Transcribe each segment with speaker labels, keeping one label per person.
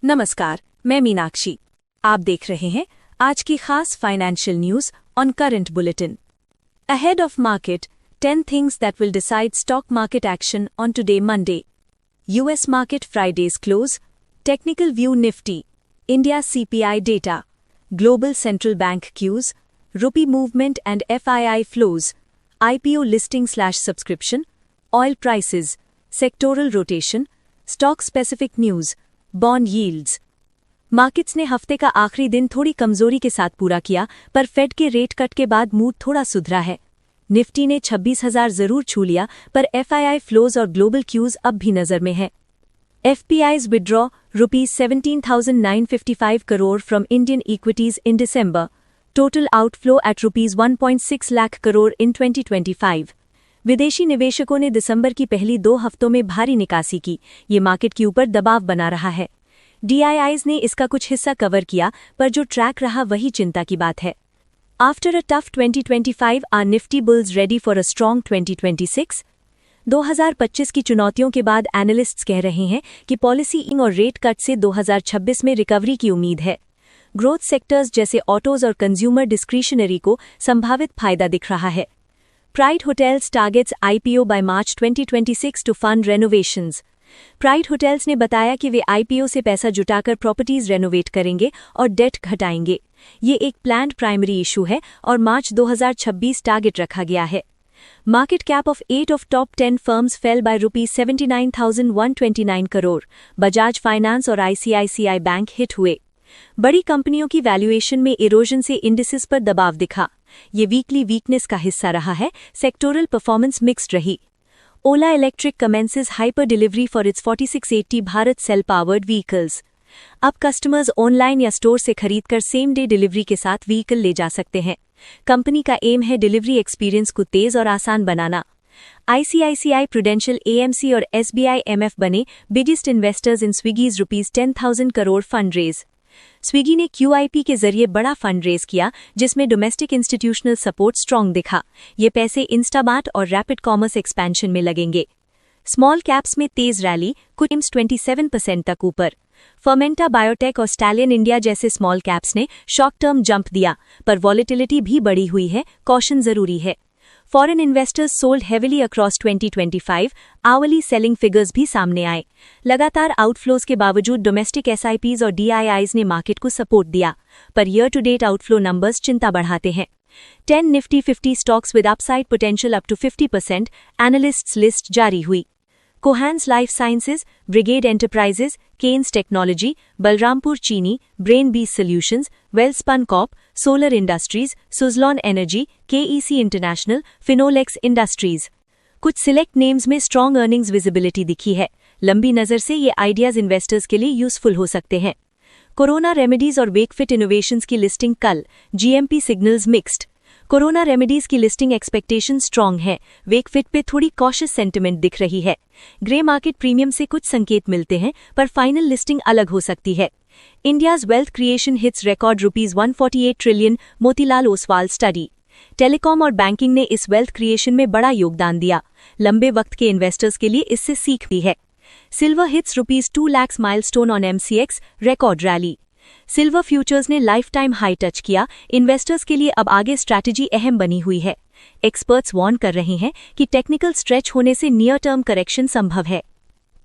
Speaker 1: नमस्कार, मैं मीनाक्षी। आप देख रहे हैं आज की खास financial news on current bulletin. Ahead of market, 10 things that will decide stock market action on today Monday. US market Friday's close, technical view Nifty, India CPI data, global central bank cues, rupee movement and FII flows, IPO listing/subscription, oil prices, sectoral rotation, stock-specific news, bond yields. Markets ने हफ्ते का आखिरी दिन थोड़ी कमजोरी के साथ पूरा किया, पर फेड के रेट कट के बाद मूड थोड़ा सुधरा है। निफ्टी ने 26,000 जरूर छू लिया, पर एफआईआई फ्लोज और ग्लोबल क्यूज अब भी नजर में है। FPIs withdraw ₹17,955 crore from Indian equities in December, total outflow at ₹1.6 lakh crore in 2025। विदेशी निवेशकों ने दिसंबर की पहली 2 हफ्तों में भारी निकासी की, ये मार्केट के ऊपर दबाव बना रहा है। डीआईआईज ने इसका कुछ हिस्सा कवर किया, पर जो ट्रैक रहा वही चिंता की बात है। After a tough 2025 are Nifty bulls ready for a strong 2026? 2025 की चुनौतियों के बाद एनालिस्ट्स कह रहे हैं कि पॉलिसी और रेट कट से 2026 में रिकवरी की उम्मीद है। ग्रोथ सेक्टर्स जैसे ऑटोज और कंज्यूमर डिस्क्रिशनरी को संभावित फायदा दिख रहा है। Pride Hotels targets IPO by March 2026 to fund renovations. Pride Hotels ने बताया कि वे IPO से पैसा जुटाकर प्रॉपर्टीज रेनोवेट करेंगे और डेट घटाएंगे। ये एक प्लान्ड प्राइमरी इशू है और मार्च 2026 टारगेट रखा गया है। Market cap of 8 of top 10 firms fell by ₹79,129 crore. Bajaj finance और ICICI बैंक हिट हुए। बड़ी कंपनियों की वैल्यूएशन में इरोजन से इंडिसेस पर दबाव दिखा। ये वीकली वीकनेस का हिस्सा रहा है। सेक्टोरल परफॉर्मेंस मिक्स्ड रही। Ola electric commences hyper delivery for its 4680 Bharat cell powered vehicles. अब कस्टमर्स ऑनलाइन या स्टोर से खरीदकर सेम डे डिलीवरी के साथ व्हीकल ले जा सकते हैं। कंपनी का एम है डिलीवरी एक्सपीरियंस को तेज और आसान बनाना। ICICI प्रूडेंशियल AMC और SBI MF बने biggest investors in Swiggy's ₹10,000 crore fund raise. Swiggy ने QIP के जरिए बड़ा फंड रेज किया, जिसमें डोमेस्टिक इंस्टीट्यूशनल सपोर्ट स्ट्रॉन्ग दिखा। ये पैसे इंस्टामार्ट और रैपिड कॉमर्स एक्सपेंशन में लगेंगे। स्मॉल कैप्स में तेज रैली, कुछ 27% तक ऊपर। फर्मेंटा बायोटेक और स्टैलियन इंडिया जैसे स्मॉल कैप्स ने शॉर्ट टर्म जंप दिया, पर वॉलेटिलिटी भी बढ़ी हुई है, कॉशन जरूरी है। Foreign investors sold heavily across 2025, आवली सेलिंग फिगर्स भी सामने आए। लगातार आउटफ्लोज के बावजूद डोमेस्टिक SIPs और DIIs ने मार्केट को सपोर्ट दिया, पर year to date outflow numbers चिंता बढ़ाते हैं। 10 Nifty 50 stocks with upside potential up to 50%, analysts list जारी हुई। Cohance Life Sciences, Brigade Enterprises, Kaynes Technology, Balrampur Chini, Brainbees Solutions, Welspun Corp, Solar Industries, Suzlon energy, KEC international, Finolex industries. कुछ select names में strong earnings visibility दिखी है। लंबी नजर से ये आइडियाज इन्वेस्टर्स के लिए यूजफुल हो सकते हैं। कोरोना रेमेडीज और वेकफिट इनोवेशंस की लिस्टिंग कल, GMP signals mixed. Corona remedies की लिस्टिंग एक्सपेक्टेशन स्ट्रॉन्ग है, वेकफिट पे थोड़ी कॉशियस सेंटिमेंट दिख रही है। ग्रे मार्केट प्रीमियम से कुछ संकेत मिलते हैं, पर फाइनल लिस्टिंग अलग हो सकती है। India's wealth creation hits record ₹148 trillion, Motilal Oswal study. Telecom और बैंकिंग ने इस वेल्थ क्रिएशन में बड़ा योगदान दिया। लंबे वक्त के इन्वेस्टर्स के लिए इससे सीख भी है। Silver hits ₹2 lakh milestone on MCX, record rally. Silver futures ने लाइफ टाइम हाई टच किया। इन्वेस्टर्स के लिए अब आगे स्ट्रैटेजी अहम बनी हुई है। एक्सपर्ट्स वार्न कर रहे हैं कि टेक्निकल स्ट्रेच होने से नियर टर्म करेक्शन संभव है।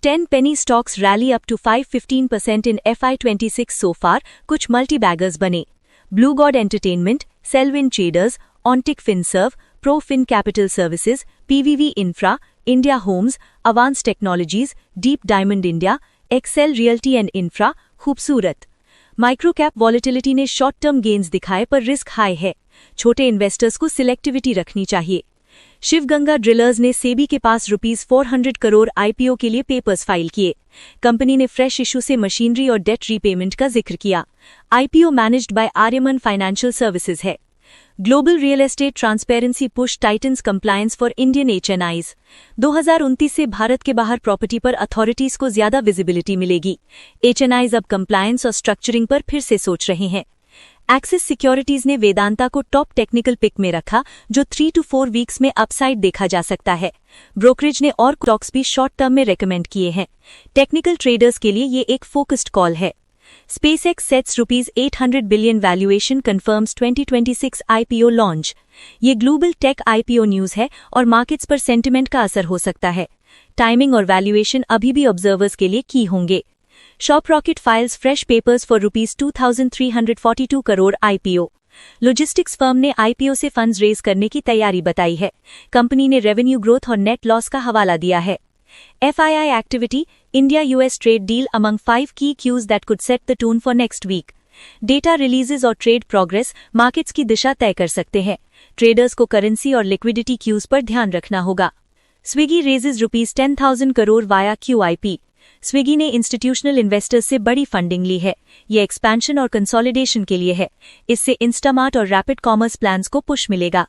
Speaker 1: 10 penny stocks rally up to 5-15% in FY26 so far, कुछ मल्टी बैगर्स बने। Blue God Entertainment, Selvin Traders, Ontic Finserv, Pro Fin Capital Services, PVV infra, India Homes, Avance Technologies, Deep Diamond India, Excel Realty and Infra, खूबसूरत। Micro cap volatility ने short term gains दिखाए, पर risk high है। छोटे investors को selectivity रखनी चाहिए। Sivaganga drillers ने सेबी के पास ₹400 करोड़ IPO के लिए पेपर्स फाइल किए। कंपनी ने फ्रेश इशू से मशीनरी और डेट रीपेमेंट का जिक्र किया। IPO managed by Aryaman financial services है। Global real estate transparency push titans compliance for Indian HNIs। 2029 से भारत के बाहर प्रॉपर्टी पर अथॉरिटीज को ज्यादा विजिबिलिटी मिलेगी। HNIs अब कंप्लायंस और स्ट्रक्चरिंग पर फिर से सोच रहे हैं। एक्सिस सिक्योरिटीज ने वेदांता को टॉप टेक्निकल पिक में रखा, जो 3 to 4 वीक्स में अपसाइड देखा जा सकता है। ब्रोकरेज ने और स्टॉक्स भी शॉर्ट टर्म में रेकमेंड किए हैं। टेक्निकल ट्रेडर्स के लिए ये एक फोकस्ड कॉल है। SpaceX sets ₹800 billion valuation confirms 2026 IPO launch। ये ग्लोबल टेक IPO न्यूज है और मार्केट्स पर सेंटिमेंट का असर हो सकता है। टाइमिंग और वैल्यूएशन अभी भी ऑब्जर्वर्स के लिए की होंगे। Shop rocket files fresh papers for ₹2342 crore IPO। Logistics firm ने IPO से फंड्स रेज करने की तैयारी बताई है। कंपनी ने रेवेन्यू ग्रोथ और नेट लॉस का हवाला दिया है। FII activity, India-US trade deal among 5 key cues that could set the tone for next week. Data releases और ट्रेड प्रोग्रेस मार्केट्स की दिशा तय कर सकते हैं। ट्रेडर्स को करेंसी और लिक्विडिटी क्यूज पर ध्यान रखना होगा। Swiggy raises ₹10,000 crore via QIP। Swiggy ने इंस्टीट्यूशनल इन्वेस्टर्स से बड़ी फंडिंग ली है। ये एक्सपेंशन और कंसोलिडेशन के लिए है। इससे इंस्टामार्ट और रैपिड कॉमर्स प्लान्स को पुश मिलेगा।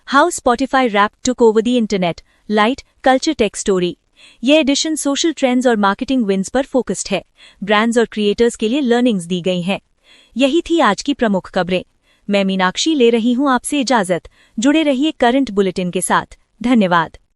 Speaker 1: How Spotify wrap took over the internet, light culture tech story. यह एडिशन सोशल ट्रेंड्स और मार्केटिंग विंस पर फोकस्ड है। ब्रांड्स और क्रिएटर्स के लिए लर्निंग्स दी गई हैं। यही थी आज की प्रमुख खबरें। मैं मीनाक्षी ले रही हूं आपसे इजाजत। जुड़े रहिए करंट बुलेटिन के साथ। धन्यवाद।